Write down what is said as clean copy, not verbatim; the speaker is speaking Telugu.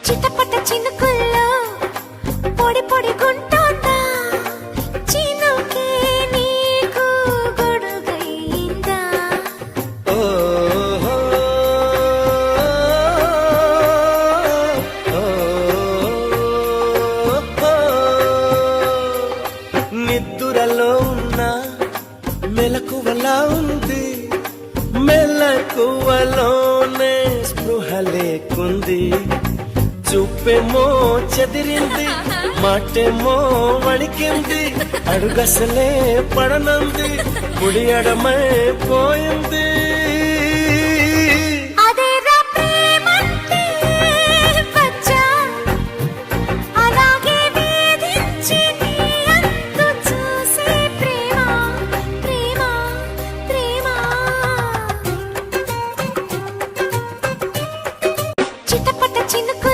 చిటపట చినుకుల్లో పొడి పొడి గుంటోందా చినుకే నీకు గొడుగైందా నిద్దురలో ఉన్న మెలకువలా ఉంది మెలకువలోనే స్పృహ లేకుంది చూపేమో చెదిరింది మాటేమో వణికింది అడుగసలే పడనంది కుడి అడమై పోయింది